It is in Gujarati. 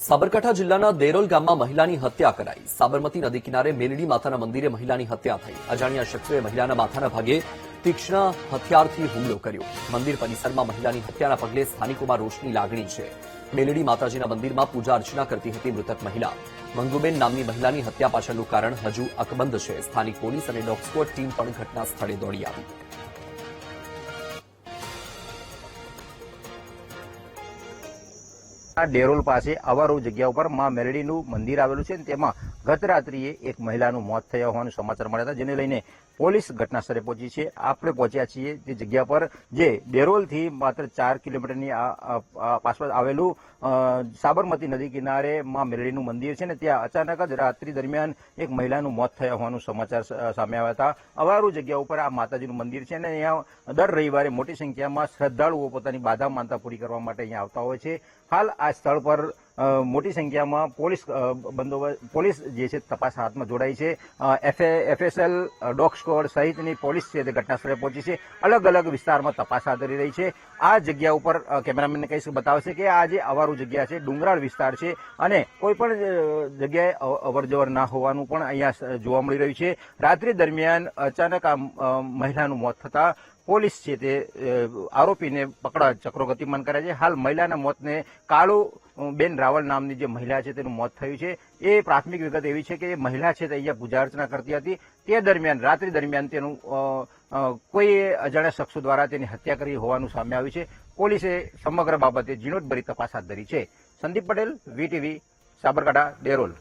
સાબરકાંઠા જિલ્લાના દેરોલ ગામમાં મહિલાની હત્યા કરાઈ। સાબરમતી નદી કિનારે મેલડી માતાના મંદિરે મહિલાની હત્યા થઈ। અજાણ્યા શખ્સોએ મહિલાના માથાના ભાગે તીક્ષ્ણ હથિયારથી હુમલો કર્યો। મંદિર પરિસરમાં મહિલાની હત્યાના પગલે સ્થાનિકોમાં રોષની લાગણી છે। મેલડી માતાજીના મંદિરમાં પૂજા અર્ચના કરતી હતી મૃતક મહિલા। મંગુબેન નામની મહિલાની હત્યા પાછળનું કારણ હજુ અકબંધ છે। સ્થાનિક પોલીસ અને ડોગ સ્ક્વોડ ટીમ પણ ઘટના સ્થળે દોડી આવી। ડેરોલ પાસે અવારો જગ્યા ઉપર માં મેલડીનું મંદિર આવેલું છે, તેમાં ગત રાત્રિએ એક મહિલાનું મોત થયા હોવાનું સમાચાર મળ્યા હતા, જેને લઈને પોલીસ ઘટના સ્થળે પહોંચી છે। આપણે પહોંચ્યા છીએ તે જગ્યા પર, જે ડેરોલથી માત્ર 4 કિલોમીટરની આસપાસ આવેલું સાબરમતી નદી કિનારે માં મેલડીનું મંદિર છે ને ત્યાં અચાનક જ રાત્રિ દરમિયાન એક મહિલાનું મોત થયા હોવાનું સમાચાર સામે આવ્યા હતા। અવારો જગ્યા ઉપર આ માતાજીનું મંદિર છે ને અહીંયા દર રવિવારે મોટી સંખ્યામાં શ્રદ્ધાળુઓ પોતાની બાધા માનતા પૂરી કરવા માટે અહીંયા આવતા હોય છે। હાલ આ સ્થળ પર મોટી સંખ્યામાં પોલીસ જે છે તપાસ હાથમાં જોડાઈ છે। FSL, ડોગ સ્ક્વોડ સહિતની પોલીસ છે તે ઘટના સ્થળે પહોંચી છે, અલગ અલગ વિસ્તારમાં તપાસ હાથ ધરી રહી છે। આ જગ્યા ઉપર કેમેરામેનને કહીશ બતાવશે કે આ જે અવારું જગ્યા છે ડુંગરાળ વિસ્તાર છે અને કોઈ પણ જગ્યાએ અવરજવર ના હોવાનું પણ અહીંયા જોવા મળી રહ્યું છે। રાત્રિ દરમિયાન અચાનક આ મહિલાનું મોત થતા પોલીસ છે તે આરોપીને પકડવા ચક્રો ગતિમાન કરે છે। હાલ મહિલાના મોતને કાળુબેન રાવલ નામની જે મહિલા છે તેનું મોત થયું છે। એ પ્રાથમિક વિગત એવી છે કે એ મહિલા છે તે અહીંયા પૂજા અર્ચના કરતી હતી, તે દરમિયાન રાત્રિ દરમિયાન તેનું કોઈ અજાણ્યા શખ્સો દ્વારા તેની હત્યા કરી હોવાનું સામે આવ્યું છે। પોલીસે સમગ્ર બાબતે ઝીણવટભરી તપાસ હાથ ધરી છે। સંદીપ પટેલ, VTV, સાબરકાંઠા, ડેરોલ।